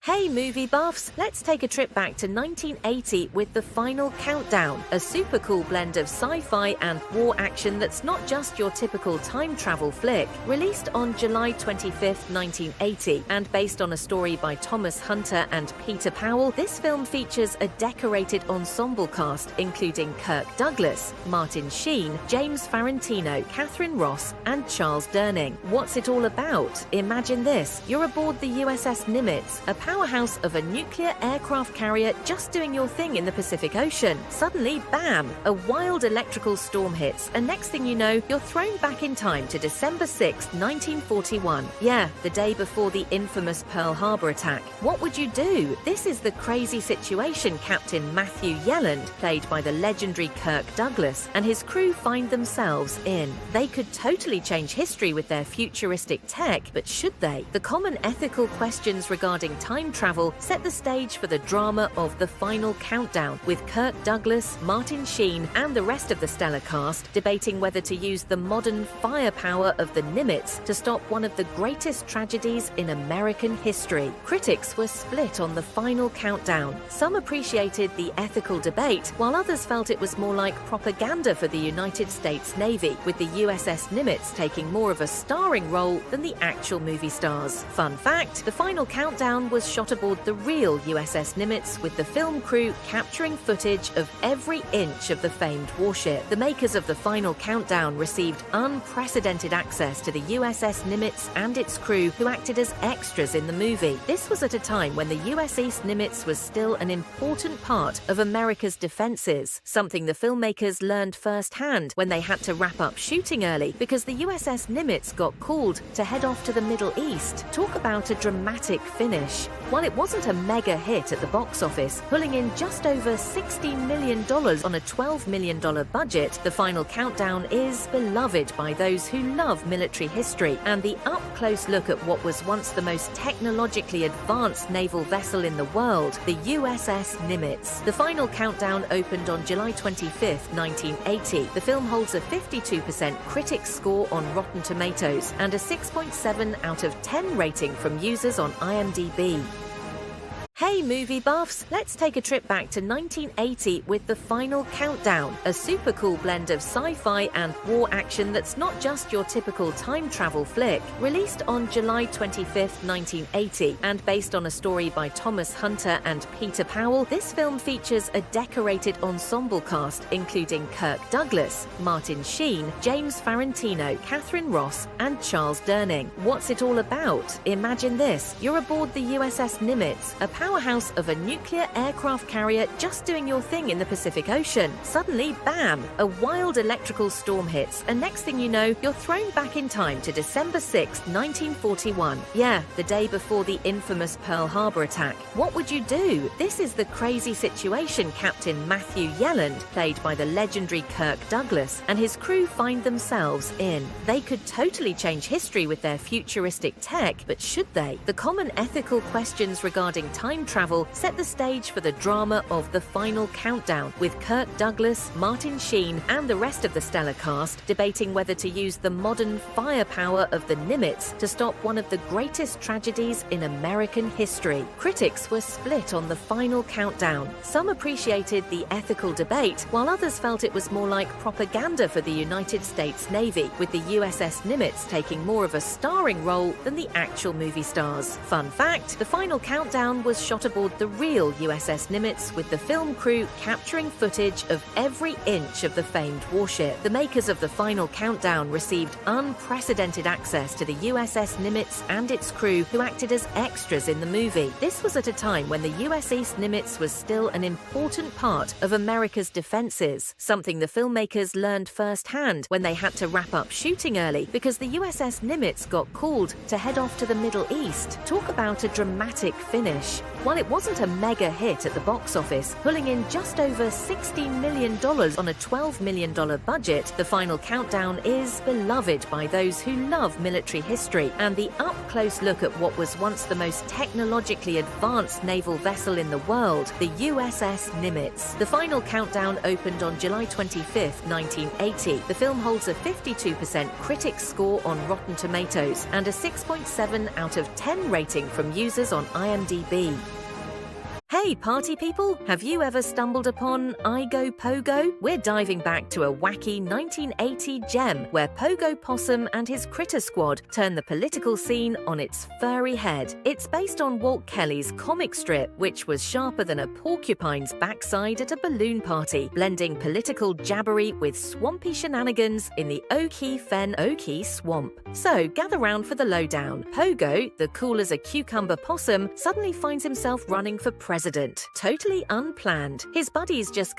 Hey movie buffs, let's take a trip back to 1980 with The Final Countdown, a super cool blend of sci-fi and war action that's not just your typical time travel flick. Released on July 25, 1980, and based on a story by Thomas Hunter and Peter Powell, this film features a decorated ensemble cast including Kirk Douglas, Martin Sheen, James Farentino, Catherine Ross, and Charles Durning. What's it all about? Imagine this: you're aboard the USS Nimitz, a powerhouse of a nuclear aircraft carrier just doing your thing in the Pacific Ocean. Suddenly, bam! A wild electrical storm hits, and next thing you know, you're thrown back in time to December 6, 1941. Yeah, the day before the infamous Pearl Harbor attack. What would you do? This is the crazy situation Captain Matthew Yelland, played by the legendary Kirk Douglas, and his crew find themselves in. They could totally change history with their futuristic tech, but should they? The common ethical questions regarding time travel set the stage for the drama of The Final Countdown, with Kirk Douglas, Martin Sheen, and the rest of the stellar cast debating whether to use the modern firepower of the Nimitz to stop one of the greatest tragedies in American history. Critics were split on The Final Countdown. Some appreciated the ethical debate, while others felt it was more like propaganda for the United States Navy, with the USS Nimitz taking more of a starring role than the actual movie stars. Fun fact: The Final Countdown was shot aboard the real USS Nimitz, with the film crew capturing footage of every inch of the famed warship. The makers of The Final Countdown received unprecedented access to the USS Nimitz and its crew, who acted as extras in the movie. This was at a time when the USS Nimitz was still an important part of America's defenses, something the filmmakers learned firsthand when they had to wrap up shooting early because the USS Nimitz got called to head off to the Middle East. Talk about a dramatic finish. While it wasn't a mega hit at the box office, pulling in just over $16 million on a $12 million budget, The Final Countdown is beloved by those who love military history and the up-close look at what was once the most technologically advanced naval vessel in the world, the USS Nimitz. The Final Countdown opened on July 25, 1980. The film holds a 52% critics score on Rotten Tomatoes and a 6.7 out of 10 rating from users on IMDb. Hey movie buffs, let's take a trip back to 1980 with The Final Countdown, a super cool blend of sci-fi and war action that's not just your typical time travel flick. Released on July 25, 1980, and based on a story by Thomas Hunter and Peter Powell, this film features a decorated ensemble cast including Kirk Douglas, Martin Sheen, James Farentino, Catherine Ross, and Charles Durning. What's it all about? Imagine this: you're aboard the USS Nimitz, a powerhouse of a nuclear aircraft carrier just doing your thing in the Pacific Ocean. Suddenly, bam! A wild electrical storm hits, and next thing you know, you're thrown back in time to December 6, 1941. Yeah, the day before the infamous Pearl Harbor attack. What would you do? This is the crazy situation Captain Matthew Yelland, played by the legendary Kirk Douglas, and his crew find themselves in. They could totally change history with their futuristic tech, but should they? The common ethical questions regarding time travel set the stage for the drama of The Final Countdown, with Kirk Douglas, Martin Sheen, and the rest of the stellar cast debating whether to use the modern firepower of the Nimitz to stop one of the greatest tragedies in American history. Critics were split on The Final Countdown. Some appreciated the ethical debate, while others felt it was more like propaganda for the United States Navy, with the USS Nimitz taking more of a starring role than the actual movie stars. Fun fact: The Final Countdown was shot aboard the real USS Nimitz, with the film crew capturing footage of every inch of the famed warship. The makers of The Final Countdown received unprecedented access to the USS Nimitz and its crew, who acted as extras in the movie. This was at a time when the USS Nimitz was still an important part of America's defenses, something the filmmakers learned firsthand when they had to wrap up shooting early because the USS Nimitz got called to head off to the Middle East. Talk about a dramatic finish. While it wasn't a mega hit at the box office, pulling in just over $16 million on a $12 million budget, The Final Countdown is beloved by those who love military history and the up-close look at what was once the most technologically advanced naval vessel in the world, the USS Nimitz. The Final Countdown opened on July 25, 1980. The film holds a 52% critics score on Rotten Tomatoes and a 6.7 out of 10 rating from users on IMDb. Hey party people, have you ever stumbled upon I Go Pogo? We're diving back to a wacky 1980 gem where Pogo Possum and his critter squad turn the political scene on its furry head. It's based on Walt Kelly's comic strip, which was sharper than a porcupine's backside at a balloon party, blending political jabbery with swampy shenanigans in the Okefenokee swamp. So gather round for the lowdown. Pogo, the cool as a cucumber possum, suddenly finds himself running for president. Totally unplanned. His buddies just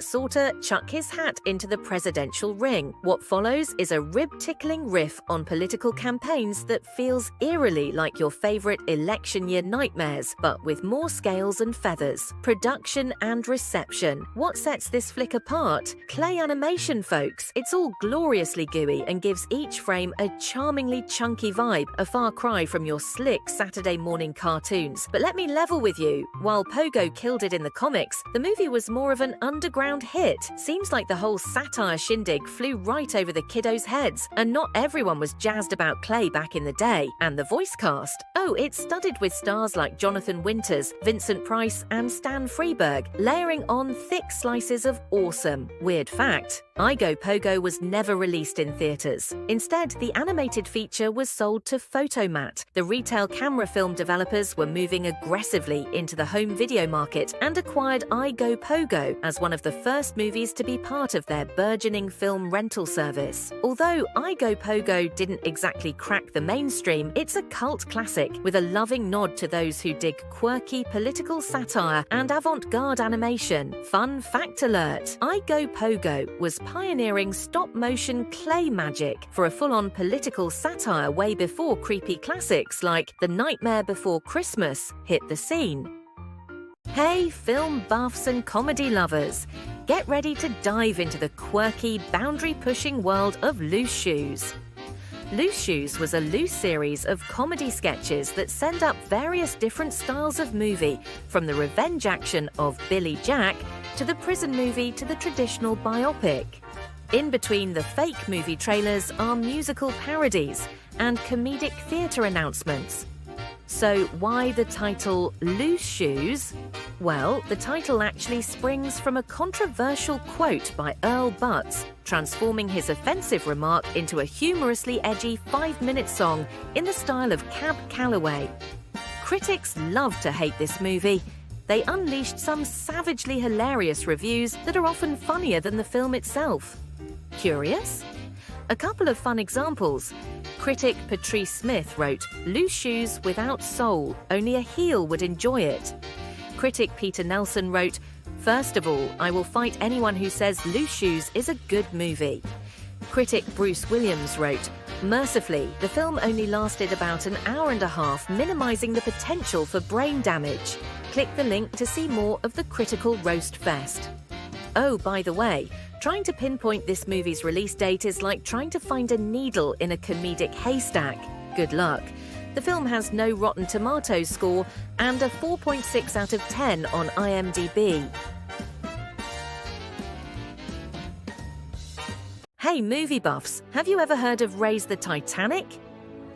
sorta chuck his hat into the presidential ring. What follows is a rib-tickling riff on political campaigns that feels eerily like your favorite election year nightmares, but with more scales and feathers. Production and reception. What sets this flick apart? Clay animation, folks. It's all gloriously gooey and gives each frame a charmingly chunky vibe, a far cry from your slick Saturday morning cartoons. But let me level with you. While Pogo killed it in the comics, the movie was more of an underground hit. Seems like the whole satire shindig flew right over the kiddos' heads, and not everyone was jazzed about Clay back in the day. And the voice cast? Oh, it's studded with stars like Jonathan Winters, Vincent Price, and Stan Freberg, layering on thick slices of awesome. Weird fact, I Go Pogo was never released in theaters. Instead, the animated feature was sold to Photomat. The retail camera film developers were moving aggressively into the home video market and acquired I Go Pogo as one of the first movies to be part of their burgeoning film rental service. Although I Go Pogo didn't exactly crack the mainstream, it's a cult classic with a loving nod to those who dig quirky political satire and avant-garde animation. Fun fact alert: I Go Pogo was pioneering stop-motion clay magic for a full-on political satire way before creepy classics like The Nightmare Before Christmas hit the scene. Hey film buffs and comedy lovers, get ready to dive into the quirky, boundary-pushing world of Loose Shoes. Loose Shoes was a loose series of comedy sketches that send up various different styles of movie, from the revenge action of Billy Jack to the prison movie to the traditional biopic. In between the fake movie trailers are musical parodies and comedic theatre announcements. So why the title Loose Shoes? Well, the title actually springs from a controversial quote by Earl Butz, transforming his offensive remark into a humorously edgy 5-minute song in the style of Cab Calloway. Critics love to hate this movie. They unleashed some savagely hilarious reviews that are often funnier than the film itself. Curious? A couple of fun examples. Critic Patrice Smith wrote, "Loose shoes without soul, only a heel would enjoy it." Critic Peter Nelson wrote, "First of all, I will fight anyone who says Loose Shoes is a good movie." Critic Bruce Williams wrote, "Mercifully, the film only lasted about an hour and a half, minimizing the potential for brain damage." Click the link to see more of the critical roast fest. Oh, by the way, trying to pinpoint this movie's release date is like trying to find a needle in a comedic haystack. Good luck. The film has no Rotten Tomatoes score and a 4.6 out of 10 on IMDb. Hey movie buffs, have you ever heard of Raise the Titanic?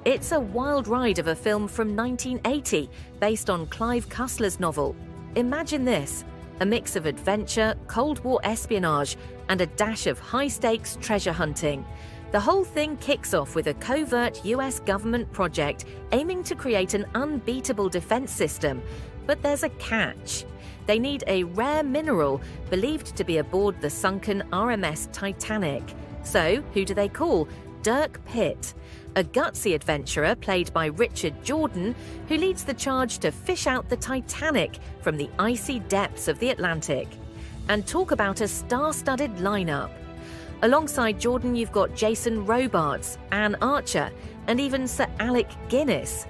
It's a wild ride of a film from 1980 based on Clive Cussler's novel. Imagine this. A mix of adventure, Cold War espionage, and a dash of high-stakes treasure hunting. The whole thing kicks off with a covert US government project aiming to create an unbeatable defense system. But there's a catch. They need a rare mineral believed to be aboard the sunken RMS Titanic. So, who do they call? Dirk Pitt, a gutsy adventurer played by Richard Jordan, who leads the charge to fish out the Titanic from the icy depths of the Atlantic. And talk about a star-studded lineup. Alongside Jordan, you've got Jason Robards, Anne Archer, and even Sir Alec Guinness.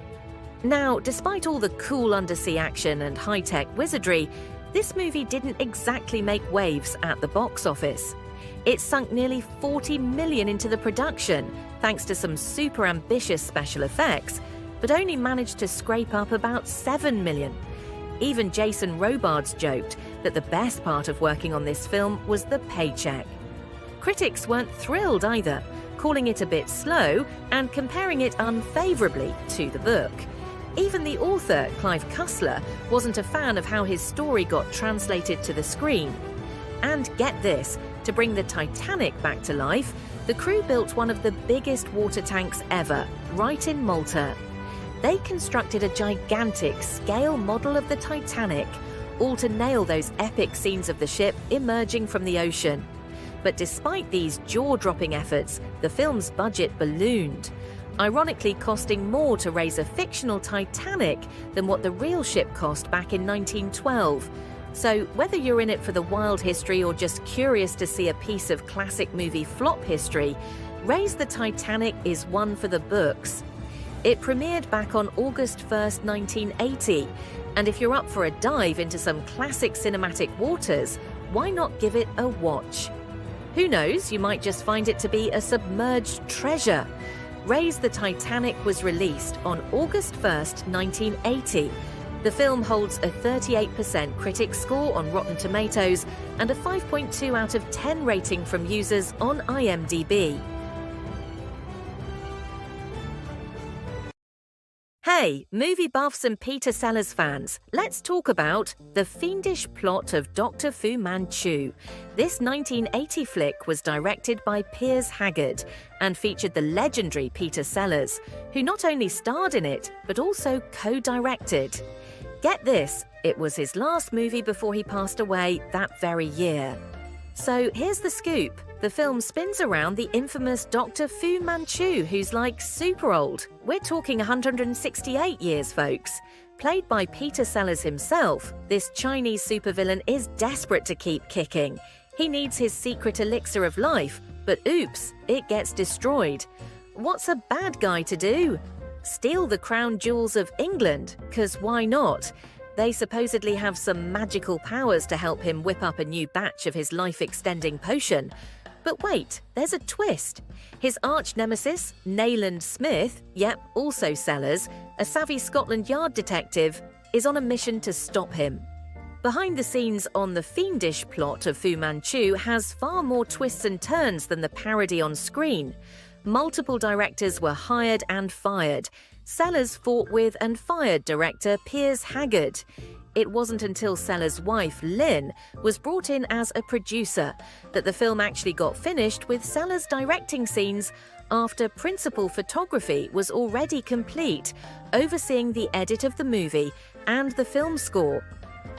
Now, despite all the cool undersea action and high-tech wizardry, this movie didn't exactly make waves at the box office. It sunk nearly $40 million into the production, thanks to some super ambitious special effects, but only managed to scrape up about $7 million. Even Jason Robards joked that the best part of working on this film was the paycheck. Critics weren't thrilled either, calling it a bit slow and comparing it unfavourably to the book. Even the author, Clive Cussler, wasn't a fan of how his story got translated to the screen. And get this, to bring the Titanic back to life, the crew built one of the biggest water tanks ever, right in Malta. They constructed a gigantic scale model of the Titanic, all to nail those epic scenes of the ship emerging from the ocean. But despite these jaw-dropping efforts, the film's budget ballooned, ironically costing more to raise a fictional Titanic than what the real ship cost back in 1912. So whether you're in it for the wild history or just curious to see a piece of classic movie flop history, Raise the Titanic is one for the books. It premiered back on August 1st, 1980, and if you're up for a dive into some classic cinematic waters, why not give it a watch? Who knows, you might just find it to be a submerged treasure. Raise the Titanic was released on August 1st, 1980. The film holds a 38% critic score on Rotten Tomatoes and a 5.2 out of 10 rating from users on IMDb. Hey, movie buffs and Peter Sellers fans, let's talk about The Fiendish Plot of Dr. Fu Manchu. This 1980 flick was directed by Piers Haggard and featured the legendary Peter Sellers, who not only starred in it, but also co-directed. Get this, it was his last movie before he passed away that very year. So here's the scoop. The film spins around the infamous Dr. Fu Manchu, who's like super old. We're talking 168 years, folks. Played by Peter Sellers himself, this Chinese supervillain is desperate to keep kicking. He needs his secret elixir of life, but oops, it gets destroyed. What's a bad guy to do? Steal the crown jewels of England, 'cause why not? They supposedly have some magical powers to help him whip up a new batch of his life-extending potion. But wait, there's a twist. His arch-nemesis, Nayland Smith, yep, also Sellers, a savvy Scotland Yard detective, is on a mission to stop him. Behind the scenes on The Fiendish Plot of Fu Manchu has far more twists and turns than the parody on screen. Multiple directors were hired and fired. Sellers fought with and fired director Piers Haggard. It wasn't until Sellers' wife, Lynn, was brought in as a producer that the film actually got finished with Sellers directing scenes after principal photography was already complete, overseeing the edit of the movie and the film score.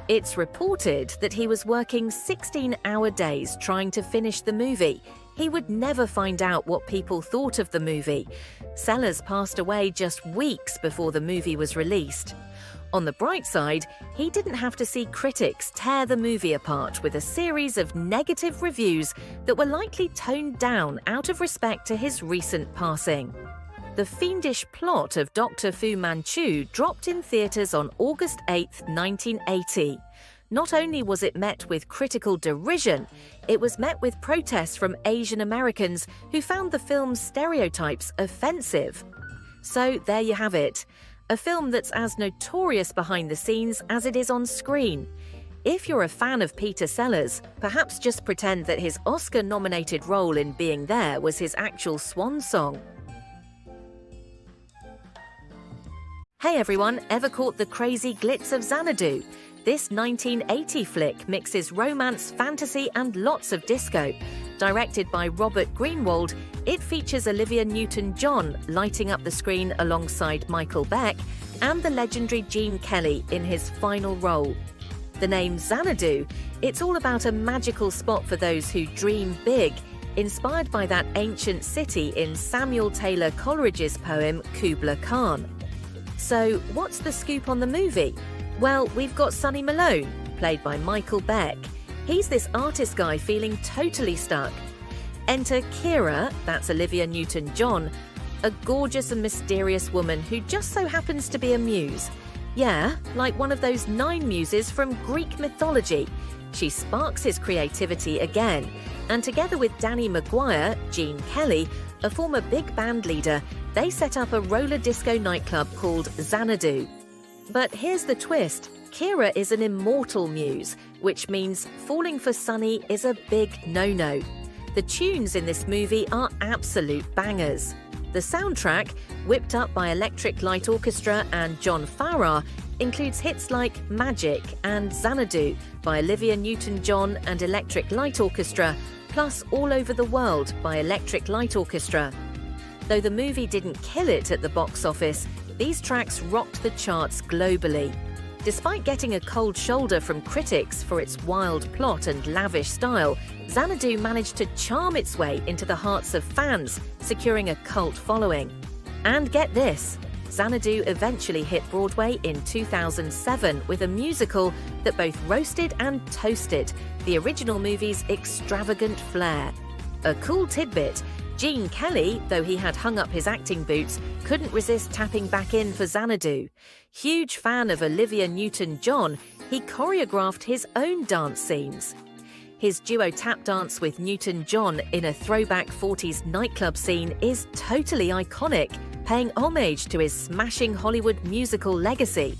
It's reported that he was working 16-hour days trying to finish the movie. He would never find out what people thought of the movie. Sellers passed away just weeks before the movie was released. On the bright side, he didn't have to see critics tear the movie apart with a series of negative reviews that were likely toned down out of respect to his recent passing. The Fiendish Plot of Dr. Fu Manchu dropped in theatres on August 8, 1980. Not only was it met with critical derision, it was met with protests from Asian Americans who found the film's stereotypes offensive. So there you have it. A film that's as notorious behind the scenes as it is on screen. If you're a fan of Peter Sellers, perhaps just pretend that his Oscar-nominated role in Being There was his actual swan song. Hey everyone, ever caught the crazy glitz of Xanadu? This 1980 flick mixes romance, fantasy and lots of disco. Directed by Robert Greenwald, it features Olivia Newton-John lighting up the screen alongside Michael Beck and the legendary Gene Kelly in his final role. The name Xanadu, it's all about a magical spot for those who dream big, inspired by that ancient city in Samuel Taylor Coleridge's poem Kubla Khan. So what's the scoop on the movie? Well, we've got Sonny Malone, played by Michael Beck. He's this artist guy feeling totally stuck. Enter Kira, that's Olivia Newton-John, a gorgeous and mysterious woman who just so happens to be a muse. Yeah, like one of those 9 muses from Greek mythology. She sparks his creativity again, and together with Danny Maguire, Gene Kelly, a former big band leader, they set up a roller disco nightclub called Xanadu. But here's the twist. Kira is an immortal muse, which means falling for Sonny is a big no-no. The tunes in this movie are absolute bangers. The soundtrack, whipped up by Electric Light Orchestra and John Farrar, includes hits like Magic and Xanadu by Olivia Newton-John and Electric Light Orchestra, plus All Over the World by Electric Light Orchestra. Though the movie didn't kill it at the box office, these tracks rocked the charts globally. Despite getting a cold shoulder from critics for its wild plot and lavish style, Xanadu managed to charm its way into the hearts of fans, securing a cult following. And get this, Xanadu eventually hit Broadway in 2007 with a musical that both roasted and toasted the original movie's extravagant flair. A cool tidbit, Gene Kelly, though he had hung up his acting boots, couldn't resist tapping back in for Xanadu. Huge fan of Olivia Newton-John, he choreographed his own dance scenes. His duo tap dance with Newton-John in a throwback 40s nightclub scene is totally iconic, paying homage to his smashing Hollywood musical legacy.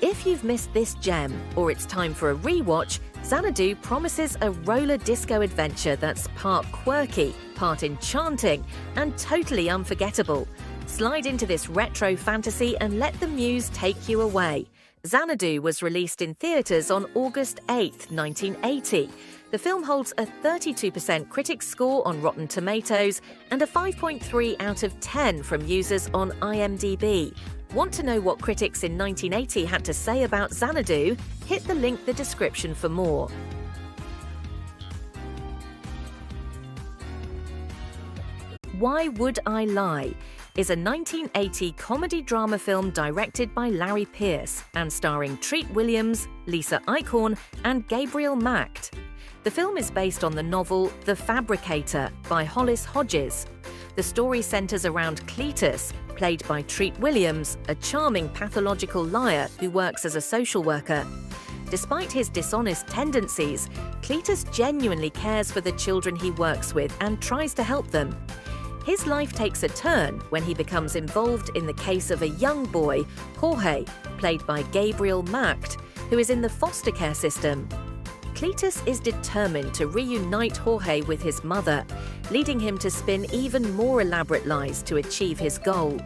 If you've missed this gem, or it's time for a rewatch, Xanadu promises a roller disco adventure that's part quirky, part enchanting, and totally unforgettable. Slide into this retro fantasy and let the muse take you away. Xanadu was released in theatres on August 8, 1980. The film holds a 32% critics score on Rotten Tomatoes and a 5.3 out of 10 from users on IMDb. Want to know what critics in 1980 had to say about Xanadu? Hit the link in the description for more. Why Would I Lie is a 1980 comedy-drama film directed by Larry Pierce and starring Treat Williams, Lisa Eichhorn, and Gabriel Macht. The film is based on the novel The Fabricator by Hollis Hodges. The story centers around Cletus, played by Treat Williams, a charming pathological liar who works as a social worker. Despite his dishonest tendencies, Cletus genuinely cares for the children he works with and tries to help them. His life takes a turn when he becomes involved in the case of a young boy, Jorge, played by Gabriel Macht, who is in the foster care system. Cletus is determined to reunite Jorge with his mother, leading him to spin even more elaborate lies to achieve his goal.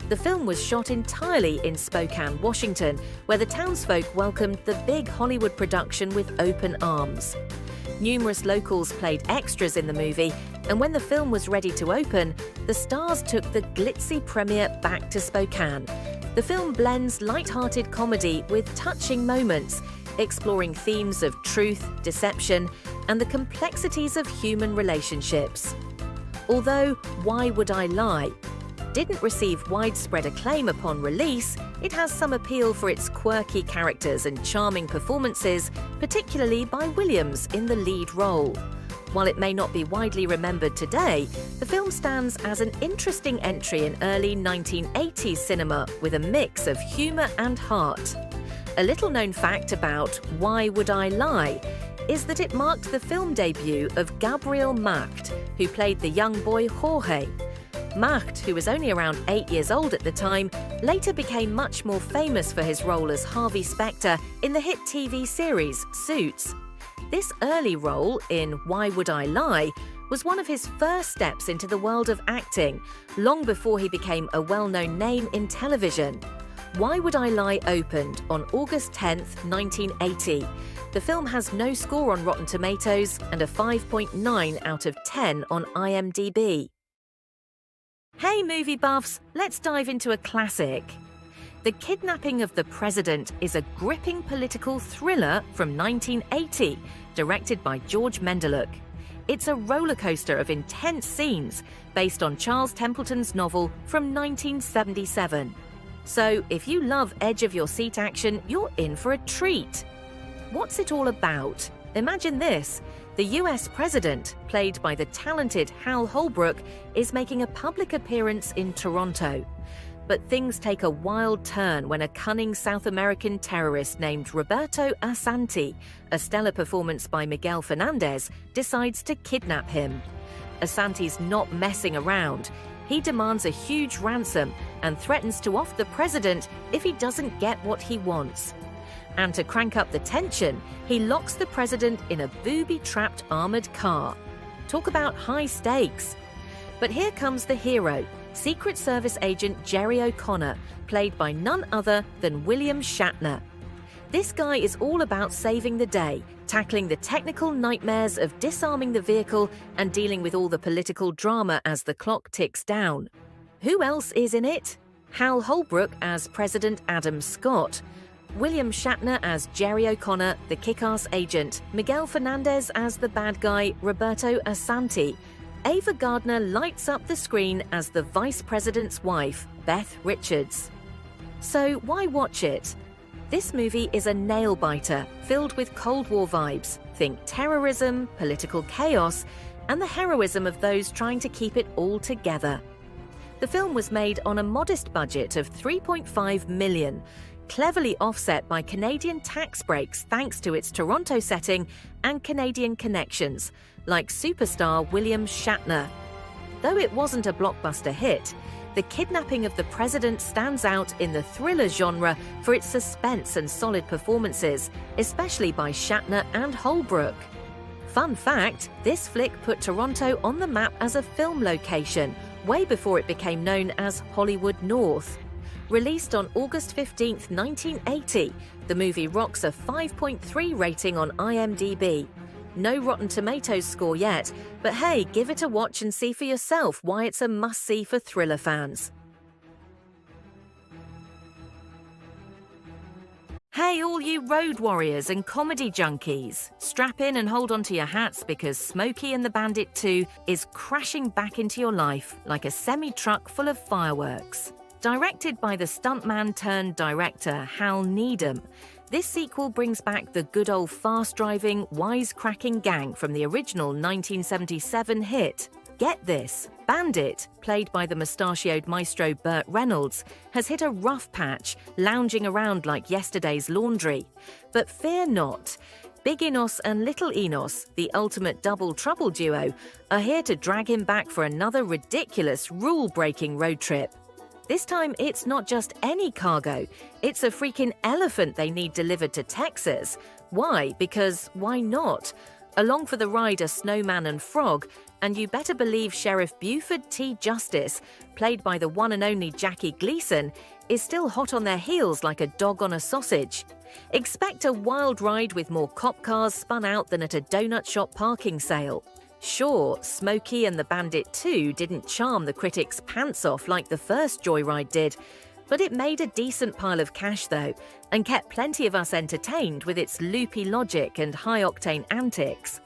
The film was shot entirely in Spokane, Washington, where the townsfolk welcomed the big Hollywood production with open arms. Numerous locals played extras in the movie, and when the film was ready to open, the stars took the glitzy premiere back to Spokane. The film blends light-hearted comedy with touching moments, exploring themes of truth, deception, and the complexities of human relationships. Although Why Would I Lie didn't receive widespread acclaim upon release, it has some appeal for its quirky characters and charming performances, particularly by Williams in the lead role. While it may not be widely remembered today, the film stands as an interesting entry in early 1980s cinema with a mix of humour and heart. A little-known fact about Why Would I Lie is that it marked the film debut of Gabriel Macht, who played the young boy Jorge. Macht, who was only around 8 years old at the time, later became much more famous for his role as Harvey Specter in the hit TV series Suits. This early role in Why Would I Lie was one of his first steps into the world of acting, long before he became a well-known name in television. Why Would I Lie opened on August 10, 1980. The film has no score on Rotten Tomatoes and a 5.9 out of 10 on IMDb. Hey movie buffs, let's dive into a classic. The Kidnapping of the President is a gripping political thriller from 1980, directed by George Mendeluk. It's a rollercoaster of intense scenes based on Charles Templeton's novel from 1977. So if you love edge-of-your-seat action, you're in for a treat. What's it all about? Imagine this. The US president, played by the talented Hal Holbrook, is making a public appearance in Toronto. But things take a wild turn when a cunning South American terrorist named Roberto Assanti, a stellar performance by Miguel Fernandez, decides to kidnap him. Assanti's not messing around. He demands a huge ransom and threatens to off the president if he doesn't get what he wants. And to crank up the tension, he locks the president in a booby-trapped armored car. Talk about high stakes. But here comes the hero, Secret Service agent Jerry O'Connor, played by none other than William Shatner. This guy is all about saving the day, tackling the technical nightmares of disarming the vehicle and dealing with all the political drama as the clock ticks down. Who else is in it? Hal Holbrook as President Adam Scott, William Shatner as Jerry O'Connor, the kick-ass agent, Miguel Fernandez as the bad guy, Roberto Assanti. Ava Gardner lights up the screen as the Vice President's wife, Beth Richards. So why watch it? This movie is a nail-biter, filled with Cold War vibes. Think terrorism, political chaos, and the heroism of those trying to keep it all together. The film was made on a modest budget of $3.5 million, cleverly offset by Canadian tax breaks thanks to its Toronto setting and Canadian connections, like superstar William Shatner. Though it wasn't a blockbuster hit, the kidnapping of the president stands out in the thriller genre for its suspense and solid performances, especially by Shatner and Holbrook. Fun fact, this flick put Toronto on the map as a film location, way before it became known as Hollywood North. Released on August 15, 1980, the movie rocks a 5.3 rating on IMDb. No Rotten Tomatoes score yet, but hey, give it a watch and see for yourself why it's a must-see for thriller fans. Hey all you road warriors and comedy junkies, strap in and hold on to your hats because Smokey and the Bandit 2 is crashing back into your life like a semi-truck full of fireworks. Directed by the stuntman-turned-director Hal Needham, this sequel brings back the good old fast-driving, wisecracking gang from the original 1977 hit. Get this, Bandit, played by the mustachioed maestro Burt Reynolds, has hit a rough patch, lounging around like yesterday's laundry. But fear not. Big Enos and Little Enos, the ultimate double trouble duo, are here to drag him back for another ridiculous, rule-breaking road trip. This time, it's not just any cargo. It's a freaking elephant they need delivered to Texas. Why? Because why not? Along for the ride are Snowman and Frog, and you better believe Sheriff Buford T. Justice, played by the one and only Jackie Gleason, is still hot on their heels like a dog on a sausage. Expect a wild ride with more cop cars spun out than at a donut shop parking sale. Sure, Smokey and the Bandit 2 didn't charm the critics' pants off like the first Joyride did, but it made a decent pile of cash though, and kept plenty of us entertained with its loopy logic and high-octane antics.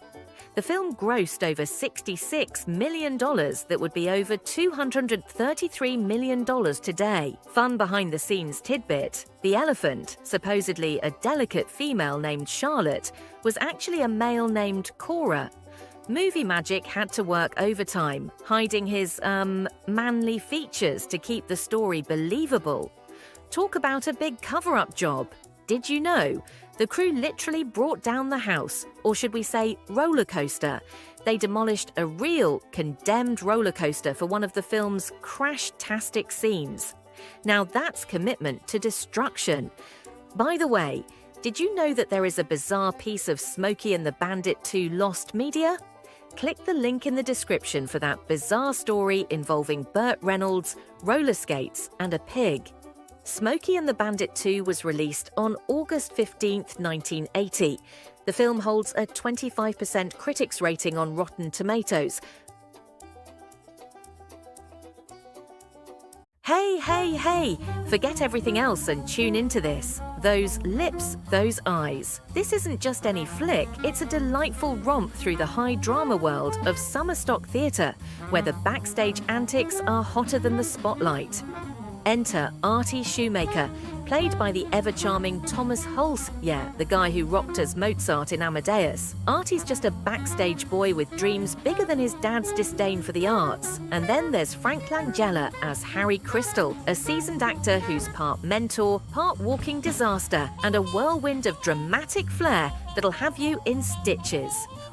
The film grossed over $66 million that would be over $233 million today. Fun behind-the-scenes tidbit, the elephant, supposedly a delicate female named Charlotte, was actually a male named Cora. Movie magic had to work overtime, hiding his, manly features to keep the story believable. Talk about a big cover-up job. Did you know? The crew literally brought down the house, or should we say roller coaster. They demolished a real, condemned roller coaster for one of the film's crash-tastic scenes. Now that's commitment to destruction. By the way, did you know that there is a bizarre piece of Smokey and the Bandit 2 lost media? Click the link in the description for that bizarre story involving Burt Reynolds, roller skates, and a pig. Smokey and the Bandit 2 was released on August 15, 1980. The film holds a 25% critics rating on Rotten Tomatoes. Hey, hey, hey! Forget everything else and tune into this. Those lips, those eyes. This isn't just any flick, it's a delightful romp through the high drama world of summer stock theatre, where the backstage antics are hotter than the spotlight. Enter Artie Shoemaker, played by the ever-charming Thomas Hulse, the guy who rocked as Mozart in Amadeus. Artie's just a backstage boy with dreams bigger than his dad's disdain for the arts. And then there's Frank Langella as Harry Crystal, a seasoned actor who's part mentor, part walking disaster, and a whirlwind of dramatic flair that'll have you in stitches.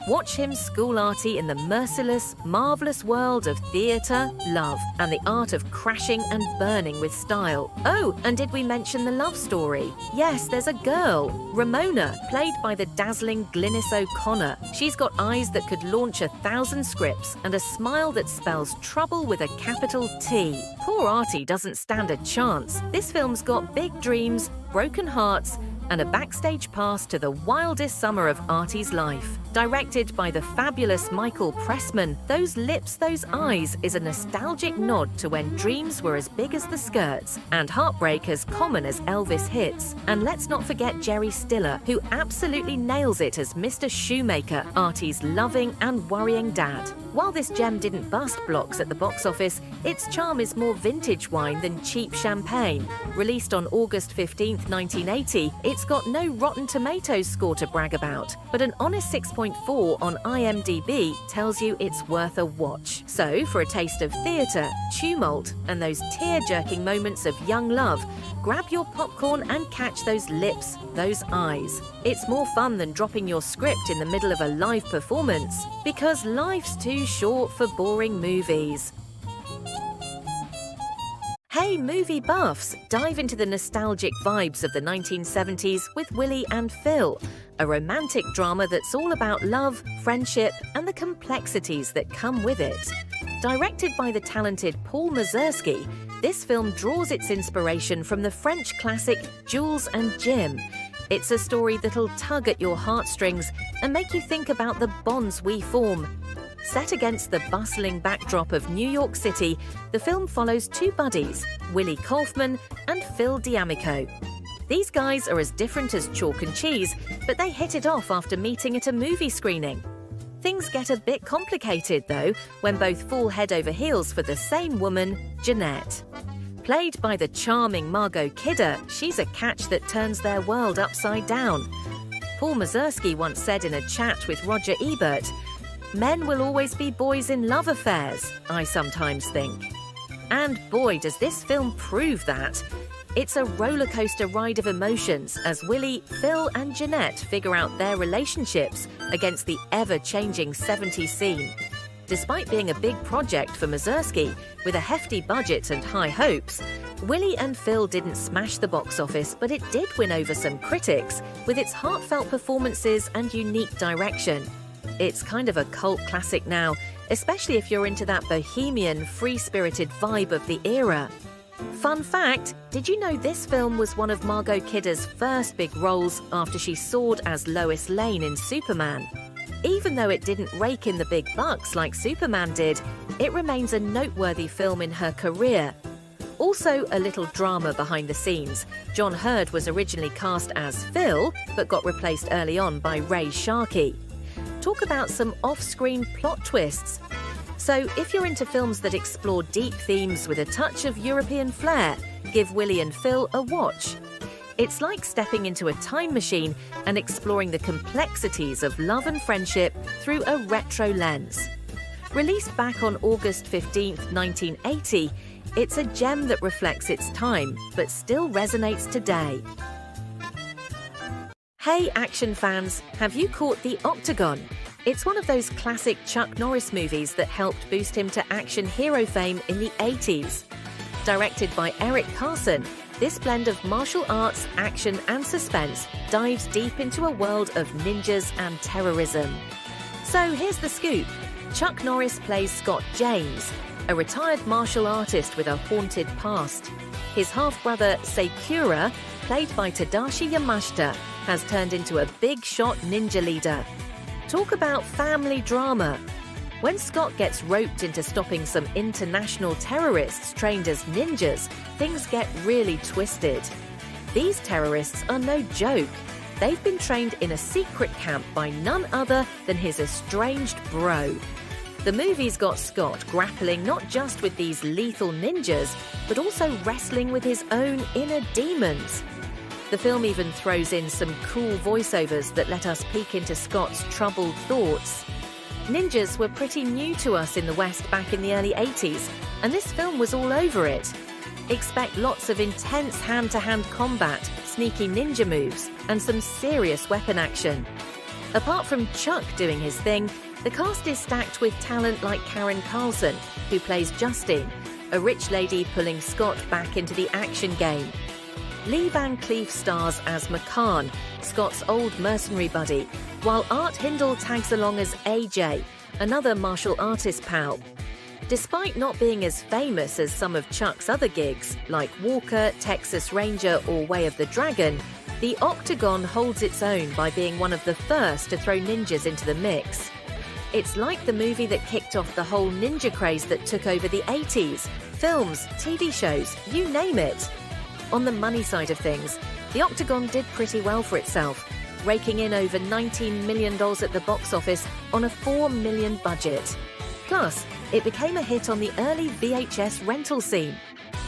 Watch him school Artie in the merciless, marvellous world of theatre, love, and the art of crashing and burning with style. Oh, and did we mention the love story? Yes, there's a girl, Ramona, played by the dazzling Glynis O'Connor. She's got eyes that could launch 1,000 scripts and a smile that spells trouble with a capital T. Poor Artie doesn't stand a chance. This film's got big dreams, broken hearts, and a backstage pass to the wildest summer of Artie's life. Directed by the fabulous Michael Pressman, Those Lips, Those Eyes is a nostalgic nod to when dreams were as big as the skirts and heartbreak as common as Elvis hits. And let's not forget Jerry Stiller, who absolutely nails it as Mr. Shoemaker, Artie's loving and worrying dad. While this gem didn't bust blocks at the box office, its charm is more vintage wine than cheap champagne. Released on August 15th, 1980, it's got no Rotten Tomatoes score to brag about, but an honest 6.4 on IMDb tells you it's worth a watch. So, for a taste of theatre, tumult, and those tear-jerking moments of young love, grab your popcorn and catch those lips, those eyes. It's more fun than dropping your script in the middle of a live performance, because life's too short for boring movies. Hey movie buffs, dive into the nostalgic vibes of the 1970s with Willie and Phil, a romantic drama that's all about love, friendship, and the complexities that come with it. Directed by the talented Paul Mazursky, this film draws its inspiration from the French classic Jules and Jim. It's a story that'll tug at your heartstrings and make you think about the bonds we form. Set against the bustling backdrop of New York City, the film follows two buddies, Willie Kaufman and Phil D'Amico. These guys are as different as chalk and cheese, but they hit it off after meeting at a movie screening. Things get a bit complicated, though, when both fall head over heels for the same woman, Jeanette. Played by the charming Margot Kidder, she's a catch that turns their world upside down. Paul Mazursky once said in a chat with Roger Ebert, "Men will always be boys in love affairs, I sometimes think." And boy, does this film prove that. It's a rollercoaster ride of emotions as Willie, Phil and Jeanette figure out their relationships against the ever-changing 70s scene. Despite being a big project for Mazursky, with a hefty budget and high hopes, Willie and Phil didn't smash the box office, but it did win over some critics with its heartfelt performances and unique direction. It's kind of a cult classic now, especially if you're into that bohemian, free-spirited vibe of the era. Fun fact, did you know this film was one of Margot Kidder's first big roles after she soared as Lois Lane in Superman? Even though it didn't rake in the big bucks like Superman did, it remains a noteworthy film in her career. Also, a little drama behind the scenes. John Hurd was originally cast as Phil, but got replaced early on by Ray Sharkey. Talk about some off-screen plot twists. So, if you're into films that explore deep themes with a touch of European flair, give Willie and Phil a watch. It's like stepping into a time machine and exploring the complexities of love and friendship through a retro lens. Released back on August 15th, 1980, it's a gem that reflects its time, but still resonates today. Hey action fans, have you caught The Octagon? It's one of those classic Chuck Norris movies that helped boost him to action hero fame in the 80s. Directed by Eric Carson, this blend of martial arts, action and suspense dives deep into a world of ninjas and terrorism. So here's the scoop. Chuck Norris plays Scott James, a retired martial artist with a haunted past. His half-brother Seikura, played by Tadashi Yamashita, has turned into a big-shot ninja leader. Talk about family drama. When Scott gets roped into stopping some international terrorists trained as ninjas, things get really twisted. These terrorists are no joke. They've been trained in a secret camp by none other than his estranged bro. The movie's got Scott grappling not just with these lethal ninjas, but also wrestling with his own inner demons. The film even throws in some cool voiceovers that let us peek into Scott's troubled thoughts. Ninjas were pretty new to us in the West back in the early 80s, and this film was all over it. Expect lots of intense hand-to-hand combat, sneaky ninja moves, and some serious weapon action. Apart from Chuck doing his thing, the cast is stacked with talent like Karen Carlson, who plays Justine, a rich lady pulling Scott back into the action game. Lee Van Cleef stars as McCann, Scott's old mercenary buddy, while Art Hindle tags along as AJ, another martial artist pal. Despite not being as famous as some of Chuck's other gigs, like Walker, Texas Ranger or Way of the Dragon, the Octagon holds its own by being one of the first to throw ninjas into the mix. It's like the movie that kicked off the whole ninja craze that took over the 80s. Films, TV shows, you name it. On the money side of things, the Octagon did pretty well for itself, raking in over $19 million at the box office on a $4 million budget. Plus, it became a hit on the early VHS rental scene.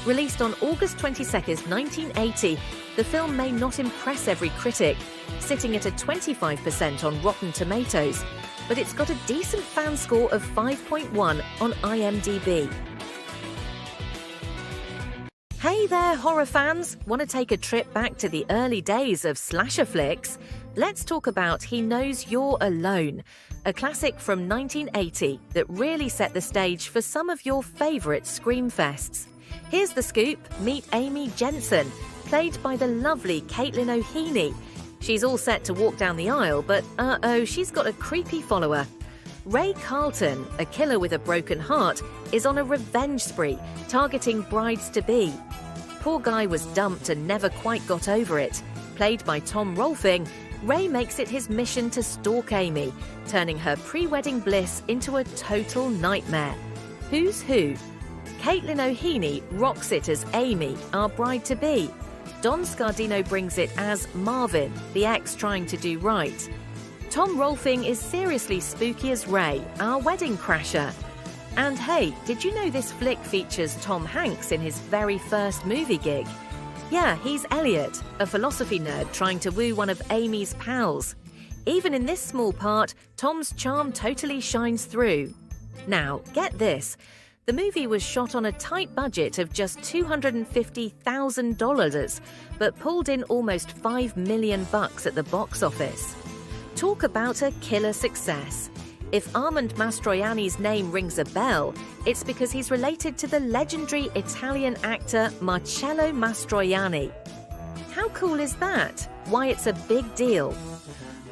Released on August 22, 1980, the film may not impress every critic, sitting at a 25% on Rotten Tomatoes, but it's got a decent fan score of 5.1 on IMDb. Hey there, horror fans! Want to take a trip back to the early days of slasher flicks? Let's talk about He Knows You're Alone, a classic from 1980 that really set the stage for some of your favourite screamfests. Here's the scoop: meet Amy Jensen, played by the lovely Caitlin O'Heaney. She's all set to walk down the aisle, but she's got a creepy follower. Ray Carlton, a killer with a broken heart, is on a revenge spree, targeting brides-to-be. Poor guy was dumped and never quite got over it. Played by Tom Rolfing, Ray makes it his mission to stalk Amy, turning her pre-wedding bliss into a total nightmare. Who's who? Caitlin O'Heaney rocks it as Amy, our bride-to-be. Don Scardino brings it as Marvin, the ex trying to do right. Tom Rolfing is seriously spooky as Ray, our wedding crasher. And hey, did you know this flick features Tom Hanks in his very first movie gig? Yeah, he's Elliot, a philosophy nerd trying to woo one of Amy's pals. Even in this small part, Tom's charm totally shines through. Now, get this. The movie was shot on a tight budget of just $250,000, but pulled in almost $5 million at the box office. Talk about a killer success. If Armand Mastroianni's name rings a bell, it's because he's related to the legendary Italian actor Marcello Mastroianni. How cool is that? Why, it's a big deal.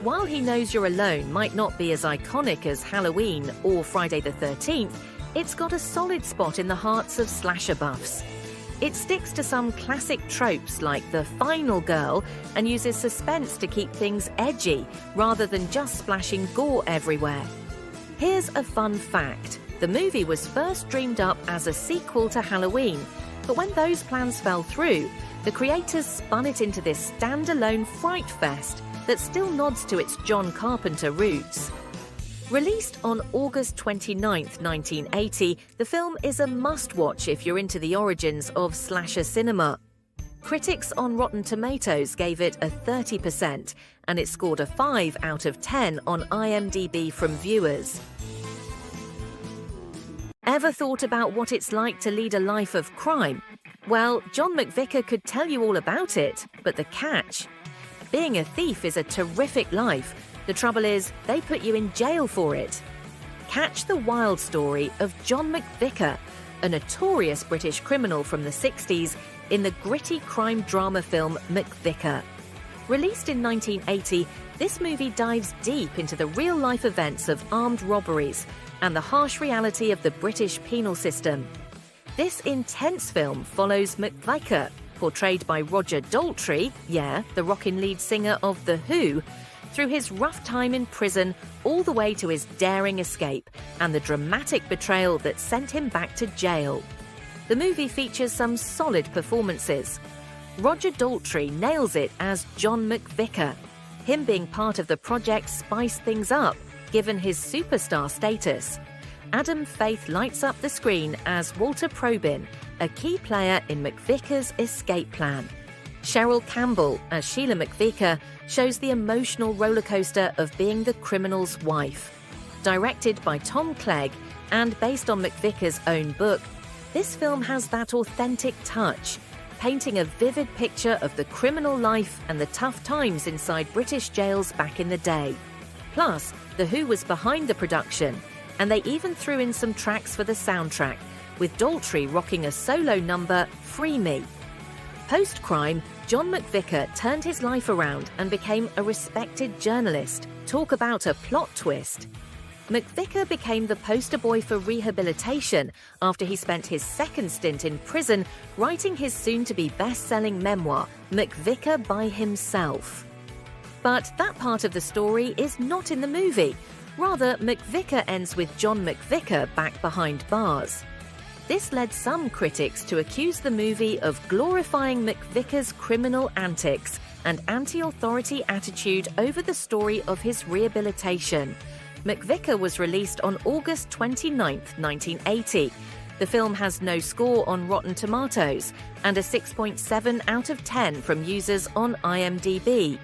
While He Knows You're Alone might not be as iconic as Halloween or Friday the 13th, it's got a solid spot in the hearts of slasher buffs. It sticks to some classic tropes like the final girl and uses suspense to keep things edgy rather than just splashing gore everywhere. Here's a fun fact. The movie was first dreamed up as a sequel to Halloween, but when those plans fell through, the creators spun it into this standalone fright fest that still nods to its John Carpenter roots. Released on August 29, 1980, the film is a must-watch if you're into the origins of slasher cinema. Critics on Rotten Tomatoes gave it a 30%, and it scored a 5 out of 10 on IMDb from viewers. Ever thought about what it's like to lead a life of crime? Well, John McVicar could tell you all about it, but the catch? Being a thief is a terrific life. The trouble is, they put you in jail for it. Catch the wild story of John McVicar, a notorious British criminal from the 60s, in the gritty crime drama film McVicar. Released in 1980, this movie dives deep into the real-life events of armed robberies and the harsh reality of the British penal system. This intense film follows McVicar, portrayed by Roger Daltrey, the rockin' lead singer of The Who, through his rough time in prison all the way to his daring escape and the dramatic betrayal that sent him back to jail. The movie features some solid performances. Roger Daltrey nails it as John McVicar. Him being part of the project spiced things up, given his superstar status. Adam Faith lights up the screen as Walter Probyn, a key player in McVicker's escape plan. Cheryl Campbell, as Sheila McVicker, shows the emotional rollercoaster of being the criminal's wife. Directed by Tom Clegg and based on McVicker's own book, this film has that authentic touch, painting a vivid picture of the criminal life and the tough times inside British jails back in the day. Plus, The Who was behind the production, and they even threw in some tracks for the soundtrack, with Daltrey rocking a solo number, Free Me. Post-crime, John McVicker turned his life around and became a respected journalist. Talk about a plot twist. McVicker became the poster boy for rehabilitation after he spent his second stint in prison writing his soon-to-be best-selling memoir, McVicker by Himself. But that part of the story is not in the movie. Rather, McVicker ends with John McVicker back behind bars. This led some critics to accuse the movie of glorifying McVicker's criminal antics and anti-authority attitude over the story of his rehabilitation. McVicker was released on August 29, 1980. The film has no score on Rotten Tomatoes and a 6.7 out of 10 from users on IMDb.